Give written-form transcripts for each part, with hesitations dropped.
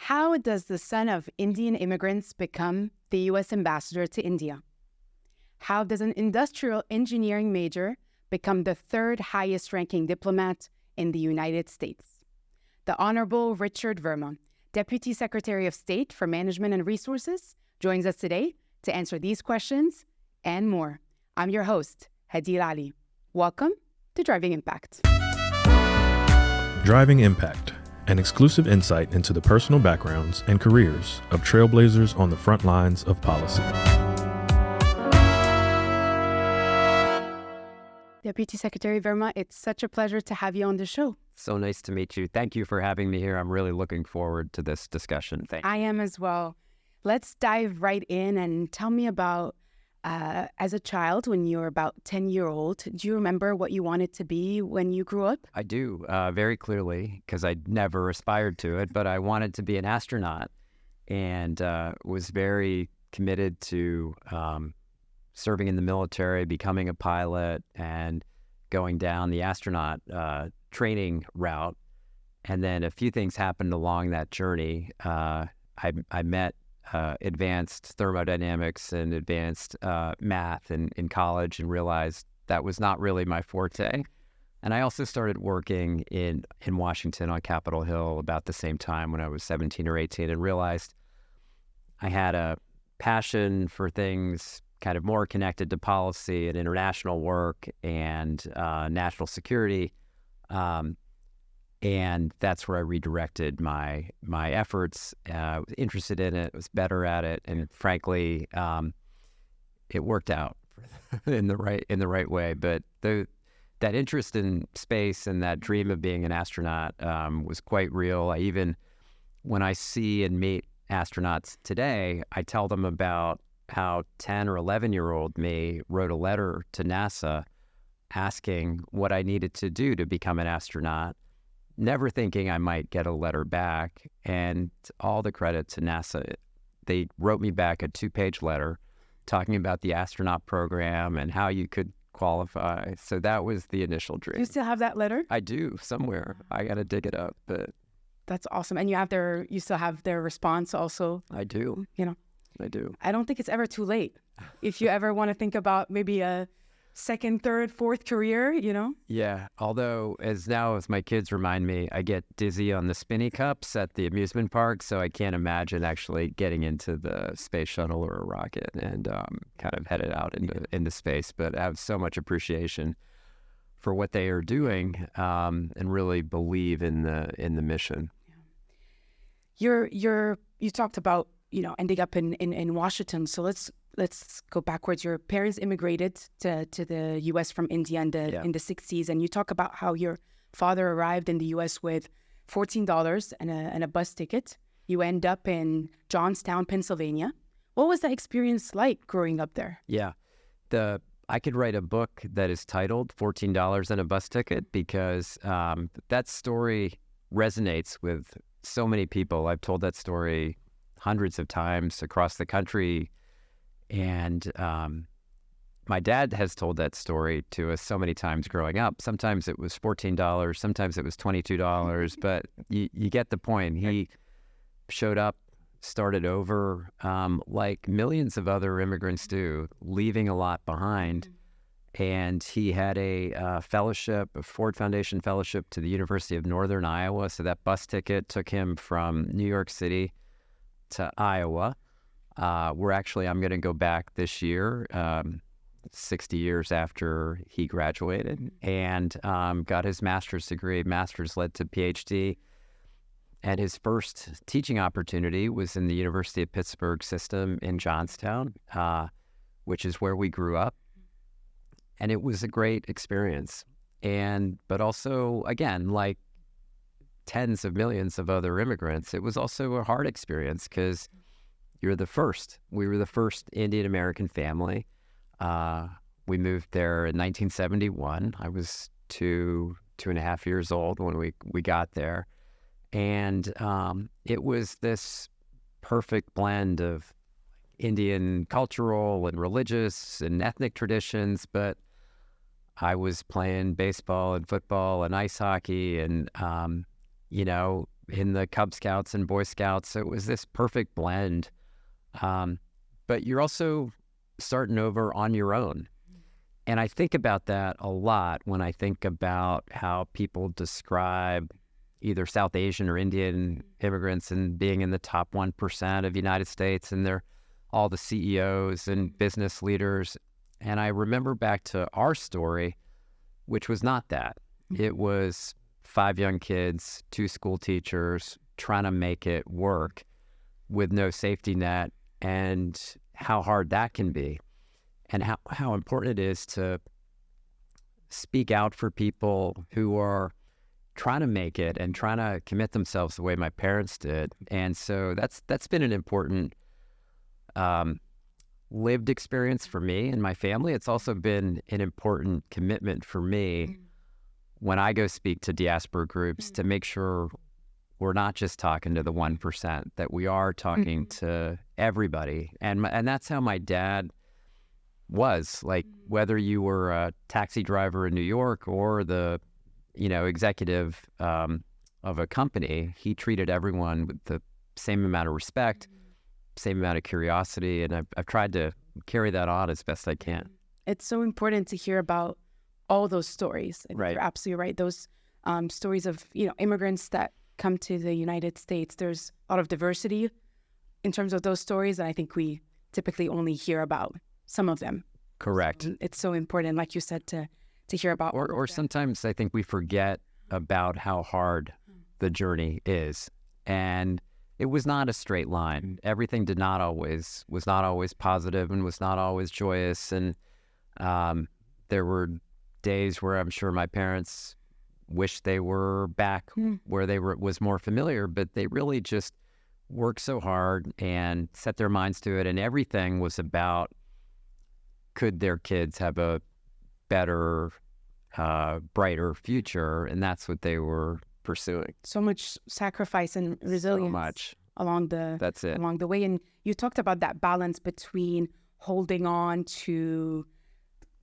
How does the son of Indian immigrants become the U.S. ambassador to India? How does an industrial engineering major become the third highest ranking diplomat in the United States? The Honorable Richard Verma, Deputy Secretary of State for Management and Resources, joins us today to answer these questions and more. I'm your host, Hadeil Ali. Welcome to Driving Impact. Driving Impact, an exclusive insight into the personal backgrounds and careers of trailblazers on the front lines of policy. Deputy Secretary Verma, it's such a pleasure to have you on the show. So nice to meet you. Thank you for having me here. I'm really looking forward to this discussion. Thank you. I am as well. Let's dive right in and tell me about, as a child, when you were about 10-year-old, do you remember what you wanted to be when you grew up? I do, very clearly, because I never aspired to it, but I wanted to be an astronaut and was very committed to serving in the military, becoming a pilot, and going down the astronaut training route. And then a few things happened along that journey. I met advanced thermodynamics and advanced math in college and realized that was not really my forte. And I also started working in Washington on Capitol Hill about the same time when I was 17 or 18 and realized I had a passion for things kind of more connected to policy and international work and national security. And that's where I redirected my efforts. Was interested in it, was better at it, and frankly, it worked out in the right way. But that interest in space and that dream of being an astronaut was quite real. When I see and meet astronauts today, I tell them about how 10 or 11-year-old me wrote a letter to NASA asking what I needed to do to become an astronaut, never thinking I might get a letter back. And all the credit to NASA. They wrote me back a 2-page letter talking about the astronaut program and how you could qualify. So that was the initial dream. Do you still have that letter? I do, somewhere. I got to dig it up, but that's awesome. And you still have their response also? I do. I do. I don't think it's ever too late. If you ever want to think about maybe a second, third, fourth career, Yeah. Although, as my kids remind me, I get dizzy on the spinny cups at the amusement park, so I can't imagine actually getting into the space shuttle or a rocket and kind of headed out into space. But I have so much appreciation for what they are doing and really believe in the mission. You talked about ending up in Washington. So let's go backwards. Your parents immigrated to the U.S. from India in the 60s, and you talk about how your father arrived in the U.S. with $14 and a bus ticket. You end up in Johnstown, Pennsylvania. What was that experience like growing up there? Yeah, I could write a book that is titled $14 and a Bus Ticket because that story resonates with so many people. I've told that story hundreds of times across the country. And my dad has told that story to us so many times growing up. Sometimes it was $14, sometimes it was $22, but you get the point. He showed up, started over, like millions of other immigrants do, leaving a lot behind. And he had a fellowship, a Ford Foundation fellowship to the University of Northern Iowa. So that bus ticket took him from New York City to Iowa. I'm going to go back this year, 60 years after he graduated, and got his master's degree. Master's led to PhD. And his first teaching opportunity was in the University of Pittsburgh system in Johnstown, which is where we grew up. And it was a great experience. But also, again, like tens of millions of other immigrants, it was also a hard experience because you're the first. We were the first Indian American family. We moved there in 1971. I was two and a half years old when we got there. And it was this perfect blend of Indian cultural and religious and ethnic traditions, but I was playing baseball and football and ice hockey and, in the Cub Scouts and Boy Scouts. So it was this perfect blend. But you're also starting over on your own. And I think about that a lot when I think about how people describe either South Asian or Indian immigrants and being in the top 1% of the United States, and they're all the CEOs and business leaders. And I remember back to our story, which was not that. It was 5 young kids, 2 school teachers trying to make it work with no safety net, and how hard that can be, and how important it is to speak out for people who are trying to make it and trying to commit themselves the way my parents did. And so that's been an important lived experience for me and my family. It's also been an important commitment for me when I go speak to diaspora groups to make sure we're not just talking to the 1%, that we are talking to everybody. And that's how my dad was. Like, whether you were a taxi driver in New York or the, executive of a company, he treated everyone with the same amount of respect, same amount of curiosity. And I've tried to carry that on as best I can. It's so important to hear about all those stories. And Right. You're absolutely right. Those stories of, immigrants that come to the United States. There's a lot of diversity in terms of those stories. And I think we typically only hear about some of them. Correct. It's so important, like you said, to hear about. Or sometimes I think we forget about how hard the journey is. And it was not a straight line. Everything was not always positive and was not always joyous. And there were days where I'm sure my parents wished they were back where they was more familiar, but they really just worked so hard and set their minds to it. And everything was about, could their kids have a better, brighter future? And that's what they were pursuing. So much sacrifice and resilience. So much. That's it. Along the way. And you talked about that balance between holding on to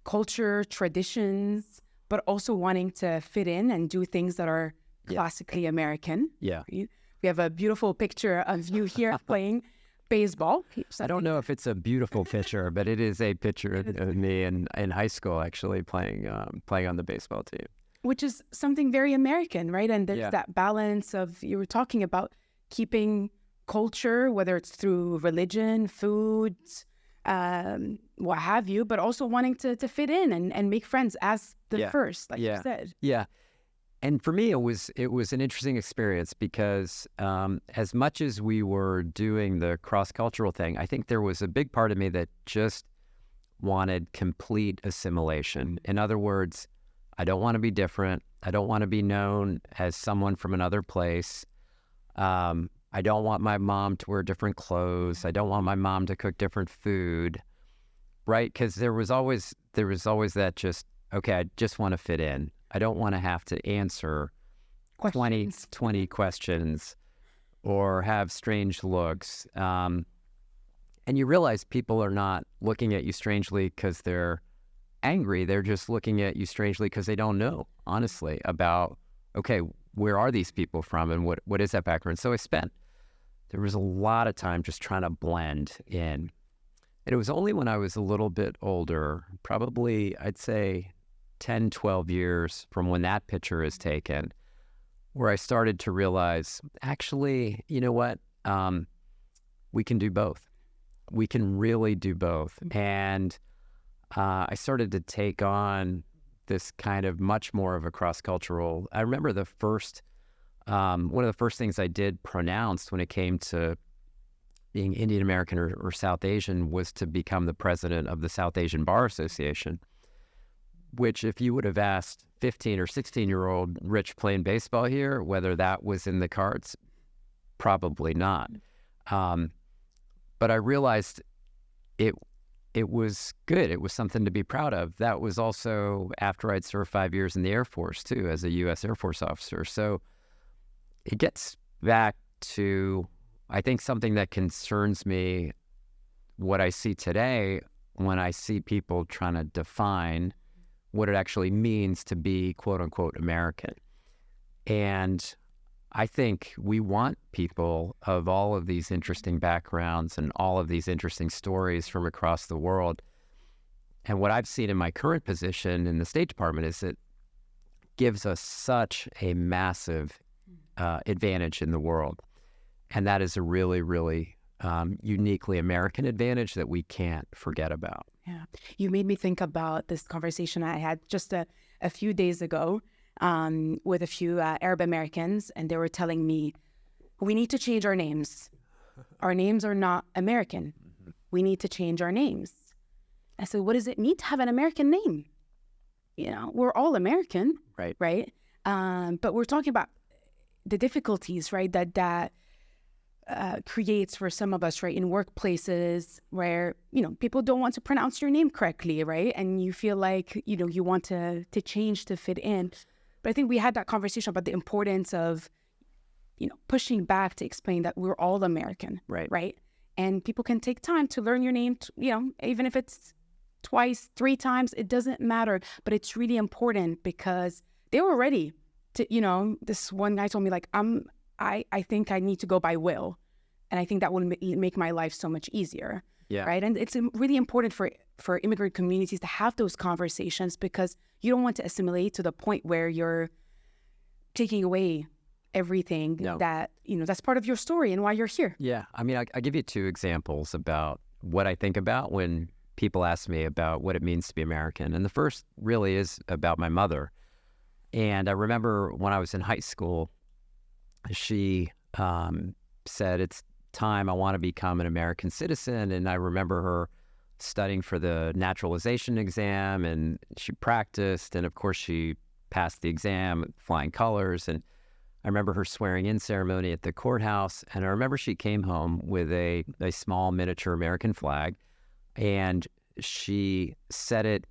culture, traditions, but also wanting to fit in and do things that are classically American. Yeah. We have a beautiful picture of you here playing baseball. I don't know if it's a beautiful picture, but it is a picture of me in high school, actually playing on the baseball team. Which is something very American, right? And there's that balance of, you were talking about keeping culture, whether it's through religion, food, what have you, but also wanting to fit in and make friends as the first, like you said. Yeah. And for me, it was an interesting experience because as much as we were doing the cross-cultural thing, I think there was a big part of me that just wanted complete assimilation. In other words, I don't want to be different. I don't want to be known as someone from another place. I don't want my mom to wear different clothes. I don't want my mom to cook different food, right? Because there was always that just, okay, I just want to fit in. I don't want to have to answer 20 questions or have strange looks. And you realize people are not looking at you strangely because they're angry. They're just looking at you strangely because they don't know, honestly, about, okay, where are these people from and what is that background? So there was a lot of time just trying to blend in. And it was only when I was a little bit older, probably I'd say 10, 12 years from when that picture is taken, where I started to realize, actually, you know what? We can do both. We can really do both. And I started to take on this kind of much more of a cross-cultural. I remember one of the first things I did pronounced when it came to being Indian American or South Asian was to become the president of the South Asian Bar Association, which if you would have asked 15 or 16-year-old Rich playing baseball here, whether that was in the cards, probably not. But I realized it was good. It was something to be proud of. That was also after I'd served 5 years in the Air Force, too, as a U.S. Air Force officer. So it gets back to, I think, something that concerns me, what I see today when I see people trying to define what it actually means to be, quote-unquote, American. And I think we want people of all of these interesting backgrounds and all of these interesting stories from across the world. And what I've seen in my current position in the State Department is it gives us such a massive advantage in the world. And that is a really, really uniquely American advantage that we can't forget about. Yeah. You made me think about this conversation I had just a few days ago with a few Arab Americans, and they were telling me, we need to change our names. Our names are not American. We need to change our names. I said, what does it mean to have an American name? You know, we're all American, right? But we're talking about the difficulties, right, that creates for some of us, right, in workplaces where, you know, people don't want to pronounce your name correctly, right? And you feel like, you know, you want to change to fit in. But I think we had that conversation about the importance of, you know, pushing back to explain that we're all American, right? And people can take time to learn your name, you know, even if it's twice, 3 times, it doesn't matter. But it's really important because they were ready to, you know, this one guy told me, like, I think I need to go by Will. And I think that will make my life so much easier. Yeah. Right. And it's really important for immigrant communities to have those conversations because you don't want to assimilate to the point where you're taking away everything that, you know, that's part of your story and why you're here. Yeah. I mean, I'll give you 2 examples about what I think about when people ask me about what it means to be American. And the first really is about my mother. And I remember when I was in high school, she said, it's time, I want to become an American citizen. And I remember her studying for the naturalization exam, and she practiced, and of course she passed the exam, flying colors. And I remember her swearing in ceremony at the courthouse, and I remember she came home with a small miniature American flag, and she set it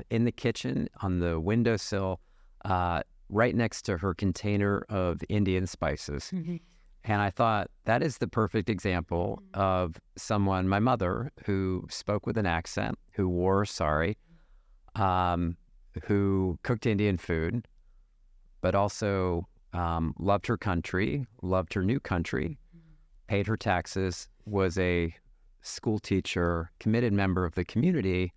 in the kitchen on the windowsill right next to her container of Indian spices. Mm-hmm. And I thought, that is the perfect example of someone, my mother, who spoke with an accent, who wore a sari, who cooked Indian food, but also loved her country, loved her new country, paid her taxes, was a school teacher, committed member of the community.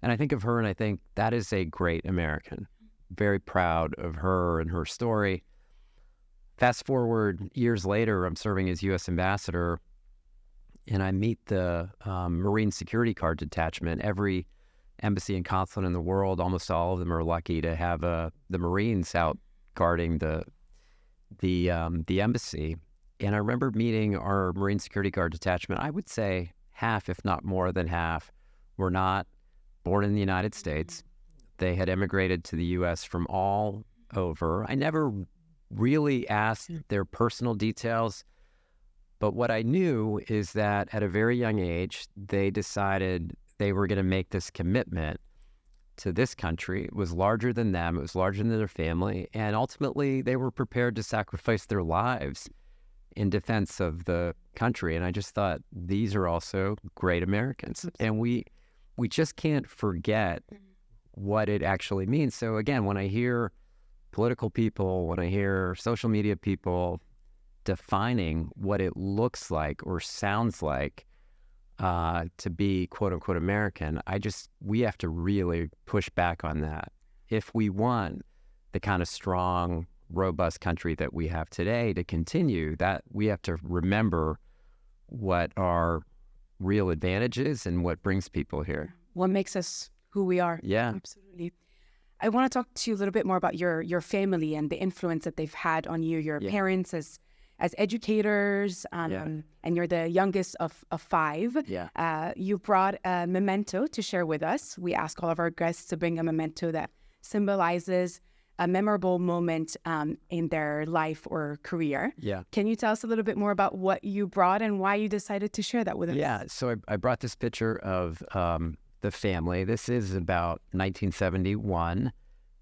And I think of her and I think that is a great American. Very proud of her and her story. Fast forward years later, I'm serving as U.S. ambassador, and I meet the Marine Security Guard detachment. Every embassy and consulate in the world, almost all of them are lucky to have the Marines out guarding the embassy. And I remember meeting our Marine Security Guard detachment. I would say half, if not more than half, were not born in the United States. They had immigrated to the U.S. from all over. I never really asked their personal details, but what I knew is that at a very young age, they decided they were going to make this commitment to this country. It was larger than them. It was larger than their family. And ultimately, they were prepared to sacrifice their lives in defense of the country. And I just thought, these are also great Americans. And we just can't forget what it actually means. So again, when I hear political people, when I hear social media people defining what it looks like or sounds like to be quote unquote American, we have to really push back on that. If we want the kind of strong, robust country that we have today to continue, that we have to remember what our real advantage is and what brings people here. What makes us who we are. Yeah. Absolutely. I want to talk to you a little bit more about your family and the influence that they've had on you, your parents as educators, and you're the youngest of 5. Yeah. You brought a memento to share with us. We ask all of our guests to bring a memento that symbolizes a memorable moment in their life or career. Yeah. Can you tell us a little bit more about what you brought and why you decided to share that with us? Yeah. So I brought this picture of the family. This is about 1971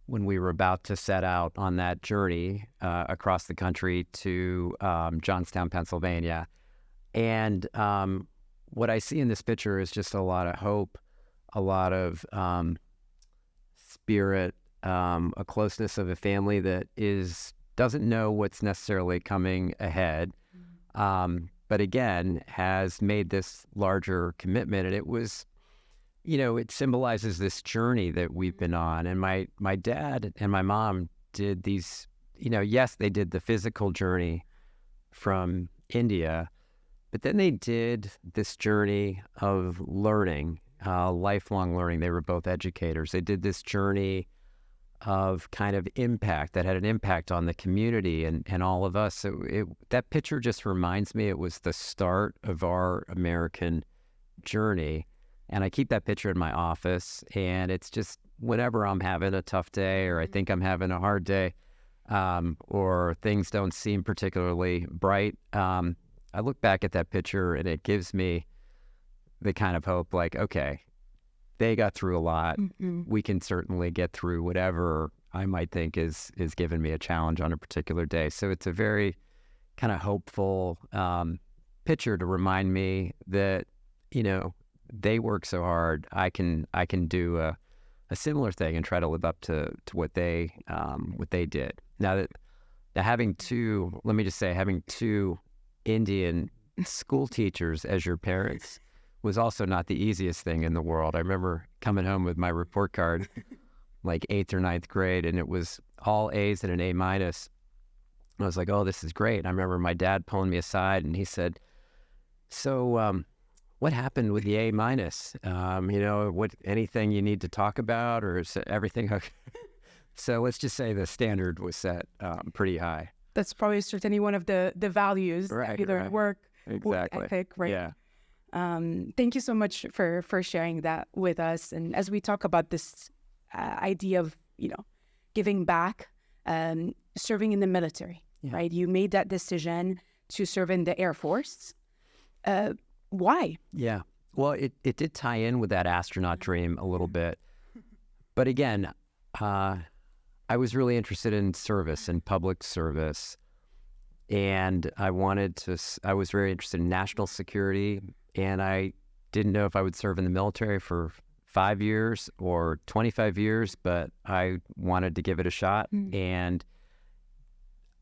when we were about to set out on that journey across the country to Johnstown, Pennsylvania. And what I see in this picture is just a lot of hope, a lot of spirit, a closeness of a family that is doesn't know what's necessarily coming ahead, but again, has made this larger commitment. And it was, it symbolizes this journey that we've been on. And my dad and my mom did these, yes, they did the physical journey from India, but then they did this journey of learning, lifelong learning. They were both educators. They did this journey of kind of impact that had an impact on the community and all of us. So that picture just reminds me it was the start of our American journey. And I keep that picture in my office. And it's just whenever I'm having a tough day or I think I'm having a hard day, or things don't seem particularly bright, I look back at that picture and it gives me the kind of hope like, okay, they got through a lot. We can certainly get through whatever I might think is giving me a challenge on a particular day. So it's a very kind of hopeful picture to remind me that, they work so hard. I can do a similar thing and try to live up to what they did. Now having two Indian school teachers as your parents was also not the easiest thing in the world. I remember coming home with my report card, like 8th or 9th grade, and it was all A's and an A-. I was like, oh, this is great. And I remember my dad pulling me aside and he said, so what happened with the A-? What, anything you need to talk about, or is everything okay? So let's just say the standard was set pretty high. That's probably certainly one of the values that you learn at work. Exactly. Ethic, right? Yeah. Thank you so much for sharing that with us. And as we talk about this idea of, giving back, serving in the military, right? You made that decision to serve in the Air Force. Why? Yeah. Well, it did tie in with that astronaut dream a little bit. But again, I was really interested in service and public service. And I was very interested in national security. And I didn't know if I would serve in the military for 5 years or 25 years, but I wanted to give it a shot. And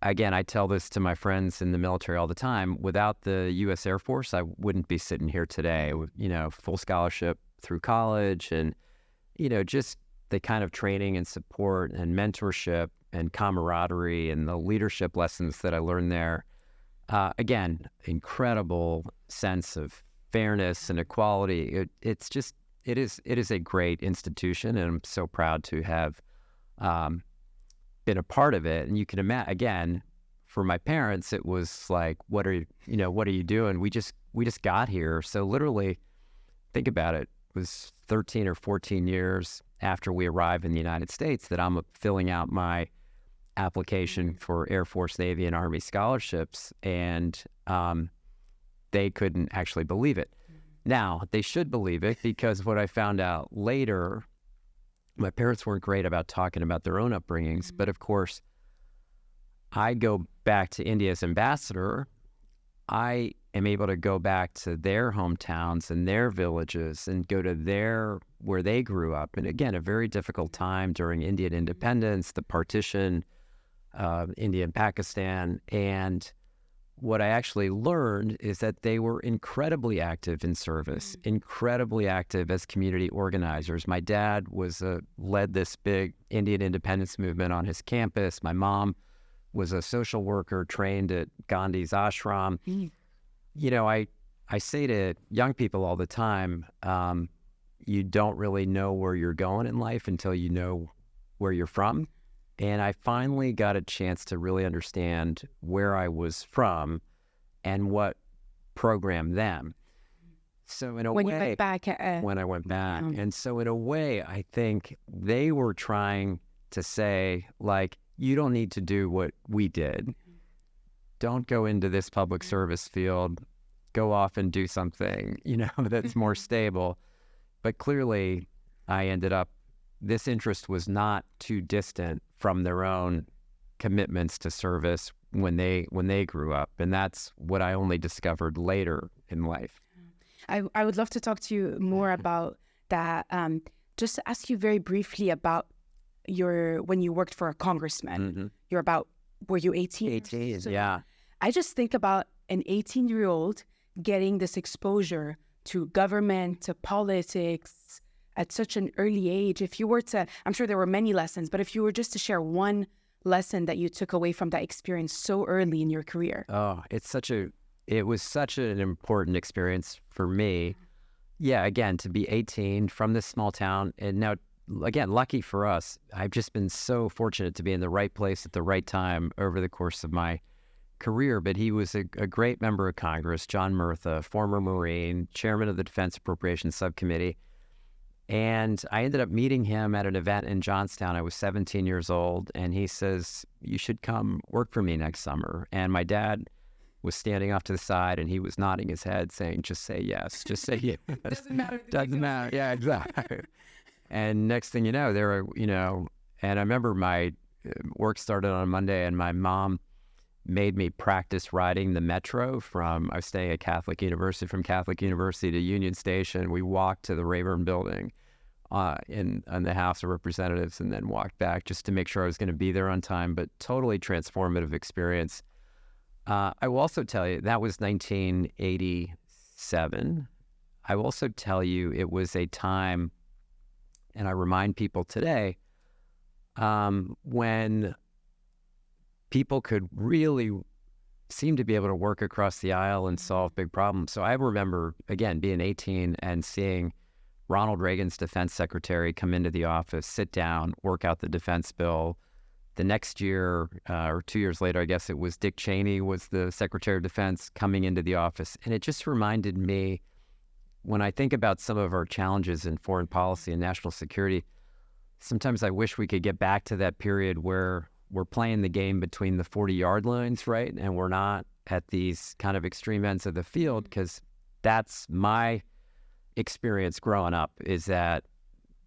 again, I tell this to my friends in the military all the time. Without the U.S. Air Force, I wouldn't be sitting here today with, full scholarship through college and, just the kind of training and support and mentorship and camaraderie and the leadership lessons that I learned there. Again, incredible sense of fairness and equality. It is a great institution, and I'm so proud to have been a part of it. And you can imagine, again, for my parents, it was like, what are you doing? We just got here. So literally, think about it. It was 13 or 14 years after we arrived in the United States that I'm filling out my application for Air Force, Navy, and Army scholarships, and they couldn't actually believe it. Now, they should believe it, because what I found out later, my parents weren't great about talking about their own upbringings, but of course, I go back to India as ambassador. I am able to go back to their hometowns and their villages and go to where they grew up. And again, a very difficult time during Indian independence, the partition, India and Pakistan. And what I actually learned is that they were incredibly active in service, incredibly active as community organizers. My dad led this big Indian independence movement on his campus. My mom was a social worker trained at Gandhi's ashram. I say to young people all the time, you don't really know where you're going in life until you know where you're from. And I finally got a chance to really understand where I was from and what programmed them. So in a way, when you went back, when I went back. And so in a way, I think they were trying to say, like, you don't need to do what we did. Don't go into this public service field. Go off and do something, that's more stable. But clearly, this interest was not too distant from their own commitments to service when they grew up. And that's what I only discovered later in life. I would love to talk to you more about that. Just to ask you very briefly about when you worked for a congressman, you're about were you 18? 18, So yeah. I just think about an 18-year-old getting this exposure to government, to politics at such an early age. If you were to, I'm sure there were many lessons, but if you were just to share one lesson that you took away from that experience so early in your career. Oh, it was such an important experience for me. Yeah, again, to be 18 from this small town, and now, again, lucky for us, I've just been so fortunate to be in the right place at the right time over the course of my career. But he was a great member of Congress, John Murtha, former Marine, chairman of the Defense Appropriations Subcommittee. And I ended up meeting him at an event in Johnstown. I was 17 years old, and he says, "You should come work for me next summer." And my dad was standing off to the side, and he was nodding his head saying, "Just say yes, just say yes." Doesn't matter. Doesn't matter. Yeah, exactly. And next thing you know, and I remember my work started on Monday, and my mom made me practice riding the metro I was staying at Catholic University, from Catholic University to Union Station. We walked to the Rayburn building in the House of Representatives, and then walked back just to make sure I was going to be there on time, but totally transformative experience. I will also tell you, that was 1987. I will also tell you it was a time, and I remind people today, when people could really seem to be able to work across the aisle and solve big problems. So I remember, again, being 18 and seeing Ronald Reagan's defense secretary come into the office, sit down, work out the defense bill. The next year, or 2 years later, I guess it was Dick Cheney was the Secretary of Defense coming into the office. And it just reminded me, when I think about some of our challenges in foreign policy and national security, sometimes I wish we could get back to that period where we're playing the game between the 40-yard lines, right? And we're not at these kind of extreme ends of the field, because that's my experience growing up, is that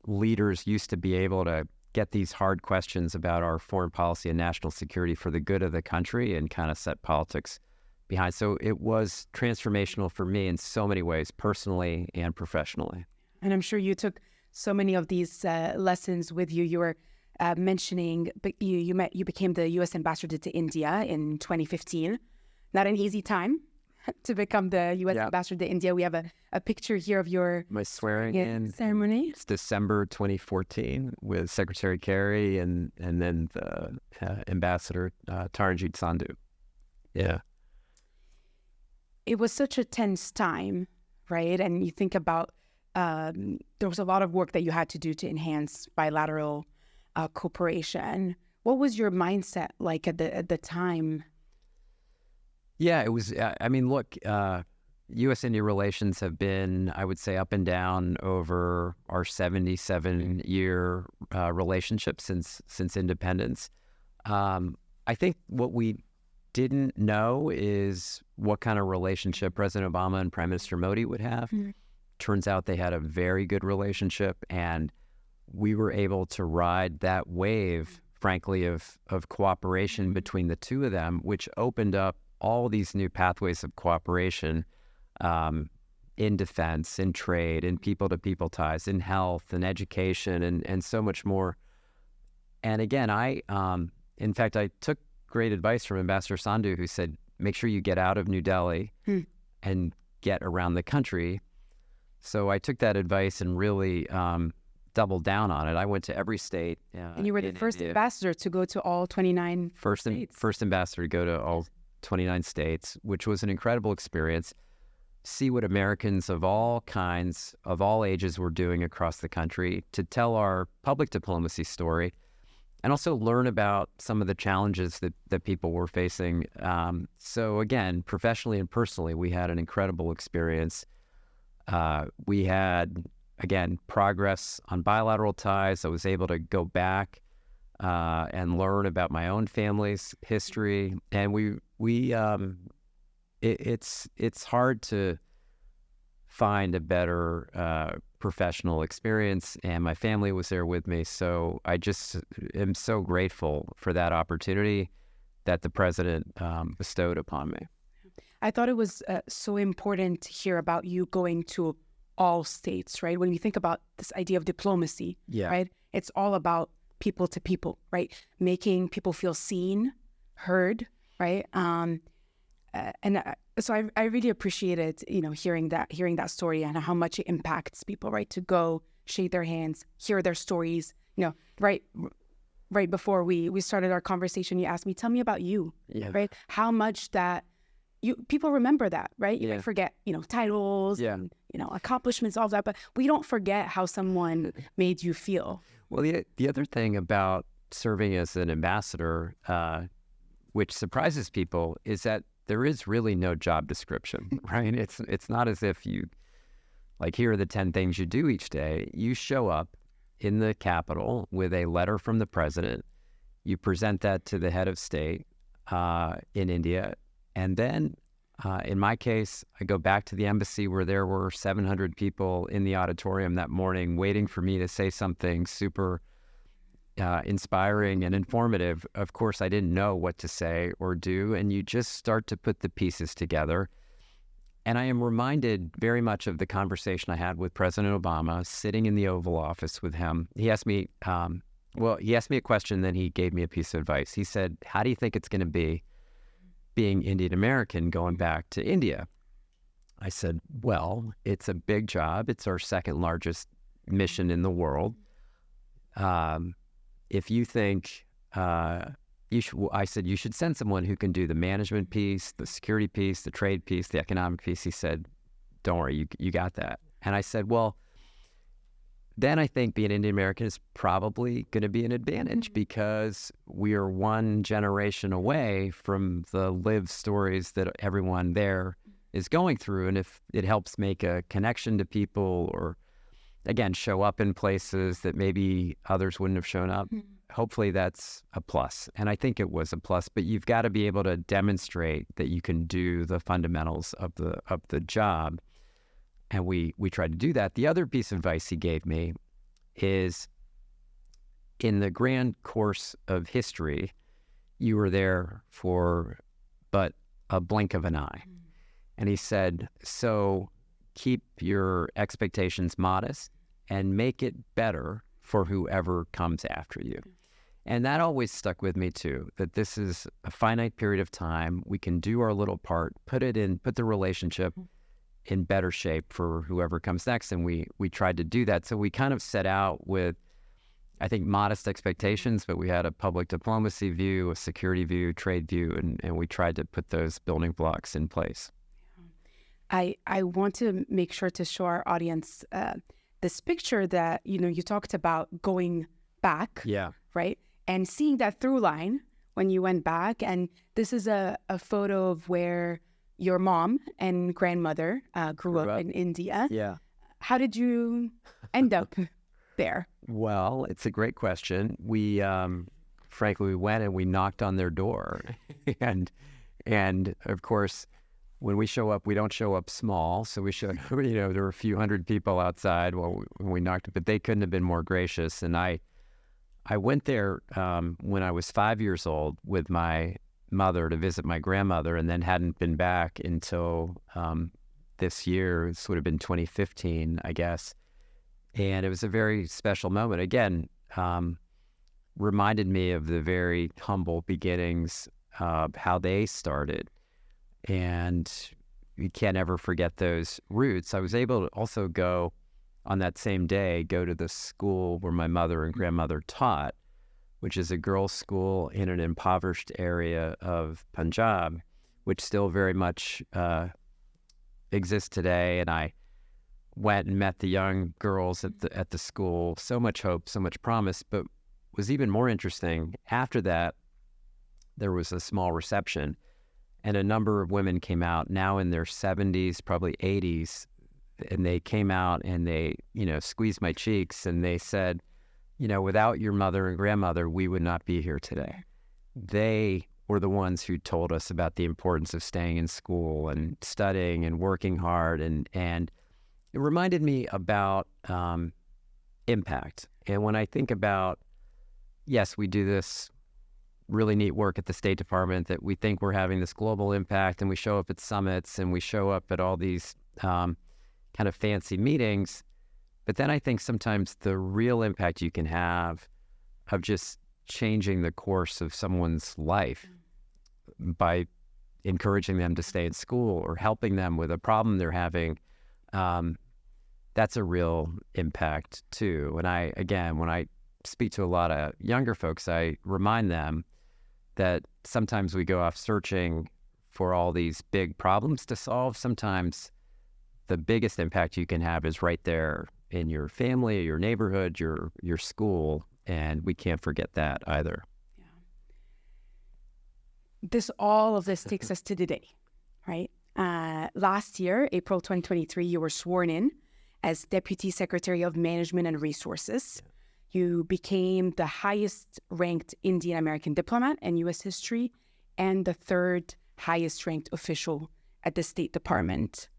leaders used to be able to get these hard questions about our foreign policy and national security for the good of the country and kind of set politics behind. So it was transformational for me in so many ways, personally and professionally. And I'm sure you took so many of these lessons with you. You were mentioning, but you became the U.S. ambassador to India in 2015. Not an easy time to become the U.S. ambassador to India. We have a picture here of my swearing in ceremony. It's December 2014 with Secretary Kerry and then the ambassador Taranjeet Sandhu. Yeah. It was such a tense time, right? And you think about there was a lot of work that you had to do to enhance bilateral cooperation. What was your mindset like at the time? Yeah, it was, look, U.S.-India relations have been, I would say, up and down over our 77-year relationship since independence. I think what we didn't know is what kind of relationship President Obama and Prime Minister Modi would have. Mm-hmm. Turns out they had a very good relationship, and we were able to ride that wave, frankly, of cooperation between the two of them, which opened up all these new pathways of cooperation in defense, in trade, in people-to-people ties, in health, and education, and so much more. And again, in fact, I took great advice from Ambassador Sandhu, who said, make sure you get out of New Delhi and get around the country. So I took that advice and really doubled down on it. I went to every state. And you were the first ambassador to go to all 29 states. First ambassador to go to all 29 states, which was an incredible experience. See what Americans of all kinds, of all ages were doing across the country to tell our public diplomacy story, and also learn about some of the challenges that people were facing. So again, professionally and personally, we had an incredible experience. We had, again, progress on bilateral ties. I was able to go back and learn about my own family's history, and it's hard to find a better professional experience, and my family was there with me. So I just am so grateful for that opportunity that the president bestowed upon me. I thought it was so important to hear about you going to all states, right? When you think about this idea of diplomacy, right? It's all about people to people, right? Making people feel seen, heard, right? So I really appreciated, hearing that story and how much it impacts people, right? To go shake their hands, hear their stories. Right before we started our conversation, you asked me, tell me about you, right? How much that people remember that, right? You might forget, titles, and, accomplishments, all of that, but we don't forget how someone made you feel. Well, the other thing about serving as an ambassador, which surprises people, is that there is really no job description, right? It's not as if you, like, here are the 10 things you do each day. You show up in the Capitol with a letter from the president. You present that to the head of state in India. And then, in my case, I go back to the embassy where there were 700 people in the auditorium that morning waiting for me to say something super inspiring and informative. Of course, I didn't know what to say or do, and you just start to put the pieces together. And I am reminded very much of the conversation I had with President Obama, sitting in the Oval Office with him. He asked me, a question, then he gave me a piece of advice. He said, how do you think it's going to be being Indian American going back to India? I said, well, it's a big job. It's our second largest mission in the world. If you think, I said, you should send someone who can do the management piece, the security piece, the trade piece, the economic piece. He said, don't worry, you got that. And I said, well, then I think being Indian American is probably going to be an advantage because we are one generation away from the lived stories that everyone there is going through. And if it helps make a connection to people, or again, show up in places that maybe others wouldn't have shown up, hopefully that's a plus. And I think it was a plus, but you've got to be able to demonstrate that you can do the fundamentals of the job. And we tried to do that. The other piece of advice he gave me is, in the grand course of history, you were there for but a blink of an eye. And he said, so keep your expectations modest and make it better for whoever comes after you. And that always stuck with me too, that this is a finite period of time. We can do our little part, put the relationship in better shape for whoever comes next. And we tried to do that. So we kind of set out with, I think, modest expectations, but we had a public diplomacy view, a security view, trade view, and we tried to put those building blocks in place. I want to make sure to show our audience this picture that, you talked about going back, right? And seeing that through line when you went back. And this is a photo of where your mom and grandmother grew up in India. Yeah. How did you end up there? Well, it's a great question. We, frankly, we went and we knocked on their door. and of course, when we show up, we don't show up small. So we showed, there were a few hundred people outside when we knocked, but they couldn't have been more gracious. And I went there when I was 5 years old with my mother to visit my grandmother, and then hadn't been back until this year. This would have been 2015, I guess. And it was a very special moment. Again, reminded me of the very humble beginnings of how they started. And you can't ever forget those roots. I was able to also go on that same day, go to the school where my mother and grandmother taught, which is a girls' school in an impoverished area of Punjab, which still very much exists today. And I went and met the young girls at the school. So much hope, so much promise. But was even more interesting, after that, there was a small reception. And a number of women came out, now in their 70s, probably 80s, and they came out and they, squeezed my cheeks and they said, without your mother and grandmother, we would not be here today. They were the ones who told us about the importance of staying in school and studying and working hard. And it reminded me about impact. And when I think about, yes, we do this really neat work at the State Department that we think we're having this global impact, and we show up at summits and we show up at all these kind of fancy meetings. But then I think sometimes the real impact you can have of just changing the course of someone's life by encouraging them to stay in school or helping them with a problem they're having, that's a real impact too. And when I speak to a lot of younger folks, I remind them that sometimes we go off searching for all these big problems to solve. Sometimes the biggest impact you can have is right there in your family, your neighborhood, your school, and we can't forget that either. Yeah. All of this takes us to today, right? Last year, April 2023, you were sworn in as Deputy Secretary of Management and Resources. Yeah. You became the highest ranked Indian American diplomat in U.S. history and the third highest ranked official at the State Department.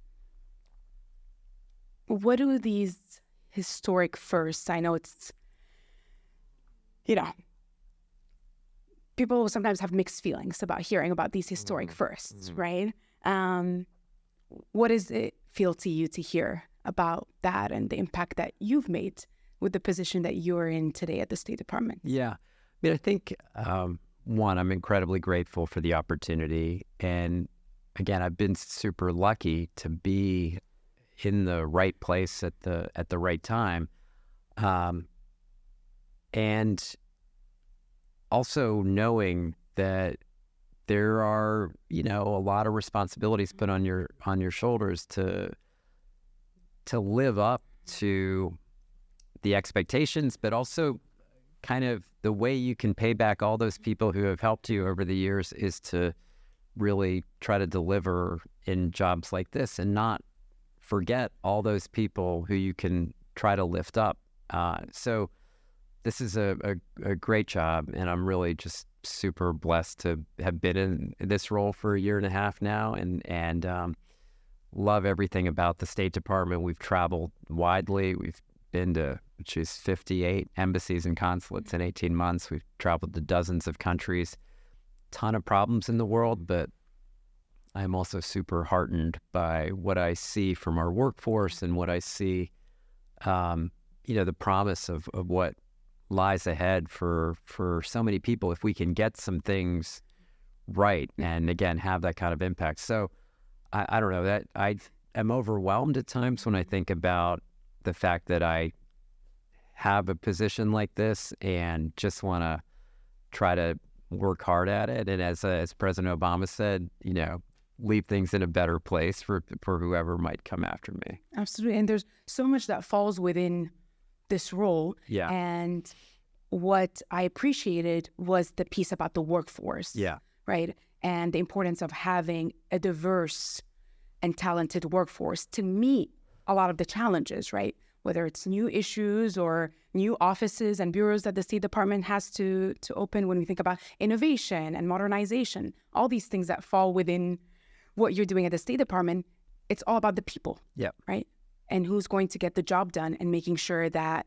What do these historic firsts, I know it's, people sometimes have mixed feelings about hearing about these historic firsts, right? What does it feel to you to hear about that and the impact that you've made with the position that you're in today at the State Department? Yeah. I think, one, I'm incredibly grateful for the opportunity. And again, I've been super lucky to be in the right place at the right time. And also knowing that there are, a lot of responsibilities put on your shoulders to live up to the expectations, but also kind of the way you can pay back all those people who have helped you over the years is to really try to deliver in jobs like this and not forget all those people who you can try to lift up. So this is a great job, and I'm really just super blessed to have been in this role for a year and a half now, and love everything about the State Department. We've traveled widely. We've been to 58 embassies and consulates in 18 months. We've traveled to dozens of countries, ton of problems in the world, but I'm also super heartened by what I see from our workforce and what I see, the promise of what lies ahead for so many people if we can get some things right and, again, have that kind of impact. So I don't know, that I am overwhelmed at times when I think about the fact that I have a position like this and just want to try to work hard at it. And as President Obama said, leave things in a better place for whoever might come after me. Absolutely. And there's so much that falls within this role. Yeah. And what I appreciated was the piece about the workforce. Yeah. Right. And the importance of having a diverse and talented workforce to meet a lot of the challenges, right? Whether it's new issues or new offices and bureaus that the State Department has to open when we think about innovation and modernization, all these things that fall within what you're doing at the State Department, it's all about the people, right? And who's going to get the job done and making sure that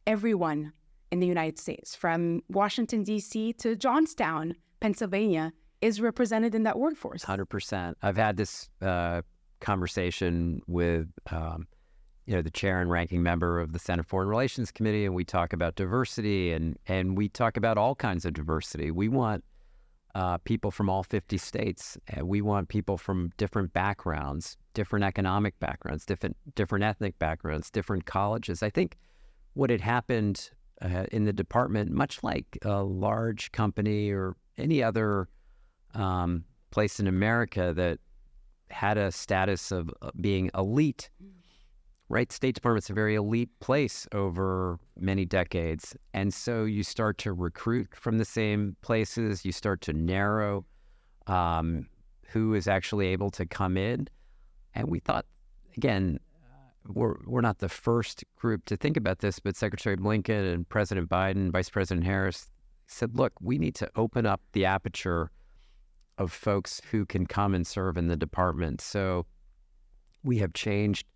everyone in the United States, from Washington, D.C. to Johnstown, Pennsylvania, is represented in that workforce. 100%. I've had this conversation with the chair and ranking member of the Senate Foreign Relations Committee, and we talk about diversity, and we talk about all kinds of diversity. We want people from all 50 states. We want people from different backgrounds, different economic backgrounds, different ethnic backgrounds, different colleges. I think what had happened in the department, much like a large company or any other place in America that had a status of being elite, right? State Department's a very elite place over many decades. And so you start to recruit from the same places. You start to narrow who is actually able to come in. And we thought, again, we're not the first group to think about this, but Secretary Blinken and President Biden, Vice President Harris said, look, we need to open up the aperture of folks who can come and serve in the department. So we have changed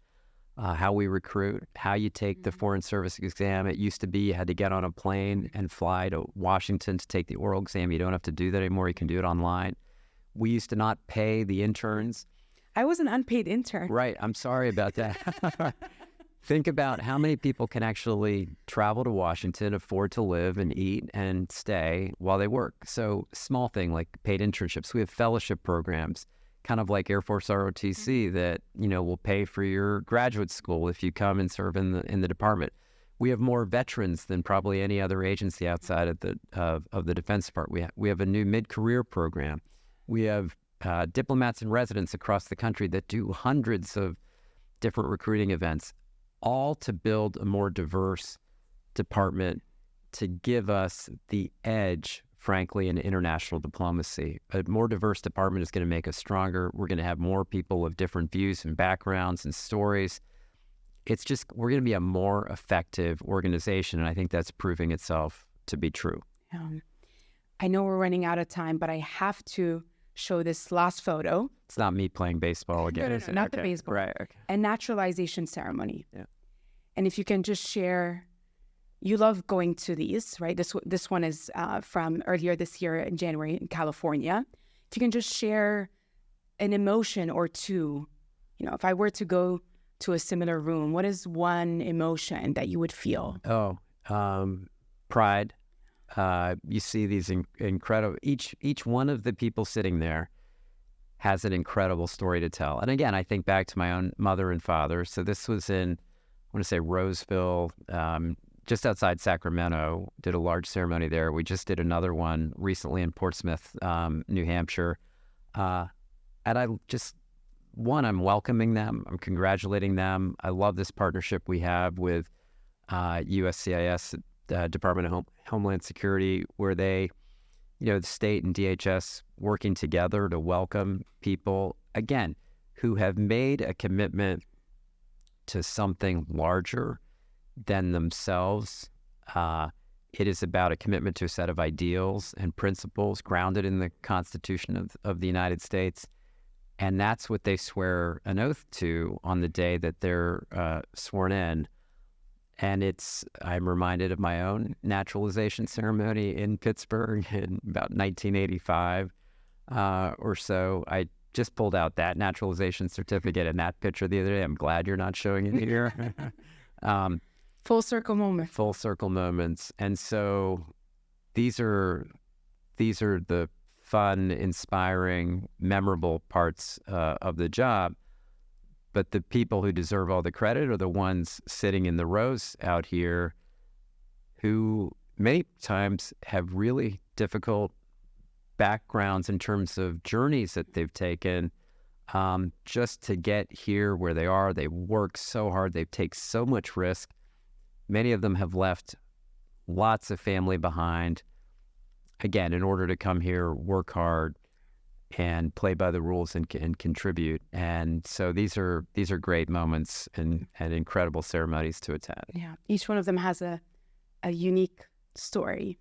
how we recruit, how you take the Foreign Service exam. It used to be you had to get on a plane and fly to Washington to take the oral exam. You don't have to do that anymore. You can do it online. We used to not pay the interns. I was an unpaid intern. Right. I'm sorry about that. Think about how many people can actually travel to Washington, afford to live and eat and stay while they work. So small thing like paid internships. We have fellowship programs, kind of like Air Force ROTC that, will pay for your graduate school if you come and serve in the department. We have more veterans than probably any other agency outside of the Defense Department. We have a new mid-career program. We have diplomats and residents across the country that do hundreds of different recruiting events, all to build a more diverse department to give us the edge, frankly, in international diplomacy. A more diverse department is going to make us stronger. We're going to have more people of different views and backgrounds and stories. It's just, we're going to be a more effective organization, and I think that's proving itself to be true. I know we're running out of time, but I have to show this last photo. It's not me playing baseball again, No, is it? not the baseball. Right, okay. A naturalization ceremony. Yeah. And if you can just share, you love going to these, right? This one is from earlier this year in January in California. If you can just share an emotion or two, if I were to go to a similar room, what is one emotion that you would feel? Pride. You see these incredible, each one of the people sitting there has an incredible story to tell. And again, I think back to my own mother and father. So this was in, I want to say Roseville, just outside Sacramento, did a large ceremony there. We just did another one recently in Portsmouth, New Hampshire. And I'm welcoming them. I'm congratulating them. I love this partnership we have with USCIS, Department of Homeland Security, where they, the state and DHS working together to welcome people, again, who have made a commitment to something larger than themselves. It is about a commitment to a set of ideals and principles grounded in the Constitution of the United States. And that's what they swear an oath to on the day that they're sworn in. And I'm reminded of my own naturalization ceremony in Pittsburgh in about 1985 or so. I just pulled out that naturalization certificate and that picture the other day. I'm glad you're not showing it here. Full circle moment. Full circle moments. And so these are the fun, inspiring, memorable parts of the job. But the people who deserve all the credit are the ones sitting in the rows out here who many times have really difficult backgrounds in terms of journeys that they've taken just to get here where they are. They work so hard. They take so much risk. Many of them have left lots of family behind, again, in order to come here, work hard, and play by the rules and contribute. And so these are great moments and incredible ceremonies to attend. Yeah, each one of them has a unique story.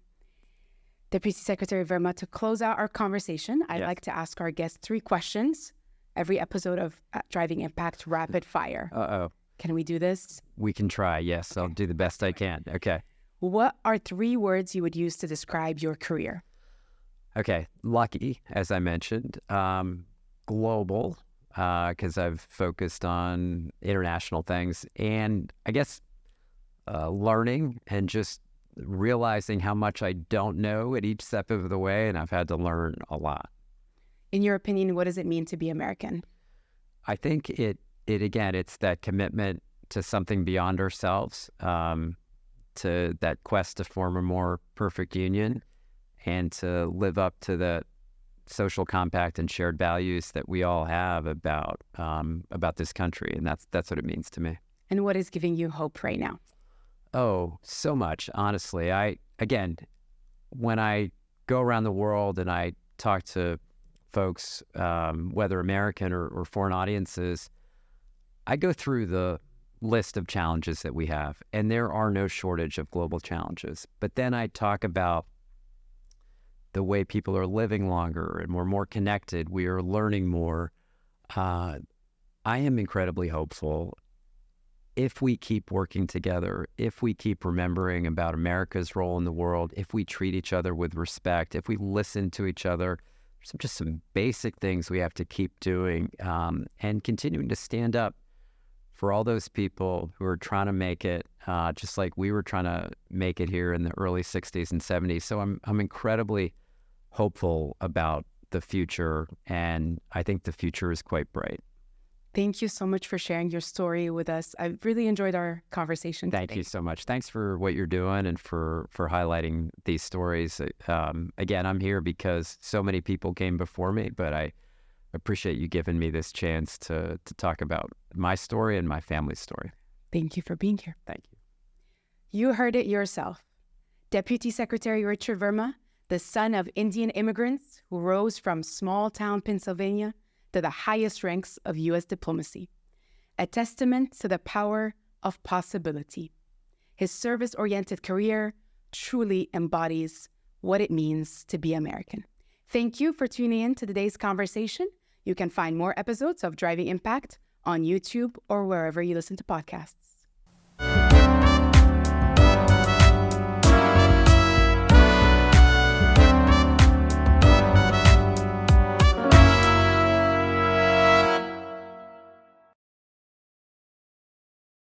Deputy Secretary Verma, to close out our conversation, I'd like to ask our guests 3 questions every episode of Driving Impact Rapid Fire. Uh-oh. Can we do this? We can try, yes. Okay. I'll do the best I can. Okay. What are 3 words you would use to describe your career? Okay, lucky, as I mentioned, global, because I've focused on international things, and I guess learning and just realizing how much I don't know at each step of the way, and I've had to learn a lot. In your opinion, what does it mean to be American? I think it's that commitment to something beyond ourselves, to that quest to form a more perfect union, and to live up to the social compact and shared values that we all have about this country. And that's what it means to me. And what is giving you hope right now? Oh, so much, honestly. When I go around the world and I talk to folks, whether American or foreign audiences, I go through the list of challenges that we have, and there are no shortage of global challenges. But then I talk about the way people are living longer and we're more connected. We are learning more. I am incredibly hopeful. If we keep working together, if we keep remembering about America's role in the world, if we treat each other with respect, if we listen to each other, there's just some basic things we have to keep doing and continuing to stand up for all those people who are trying to make it, just like we were trying to make it here in the early 60s and 70s. So I'm incredibly hopeful about the future, and I think the future is quite bright. Thank you so much for sharing your story with us. I really enjoyed our conversation Thank you so much. Thanks for what you're doing and for highlighting these stories. Again, I'm here because so many people came before me, but I appreciate you giving me this chance to talk about my story and my family's story. Thank you for being here. Thank you. You heard it yourself. Deputy Secretary Richard Verma, the son of Indian immigrants who rose from small-town Pennsylvania to the highest ranks of U.S. diplomacy, a testament to the power of possibility. His service-oriented career truly embodies what it means to be American. Thank you for tuning in to today's conversation. You can find more episodes of Driving Impact on YouTube or wherever you listen to podcasts.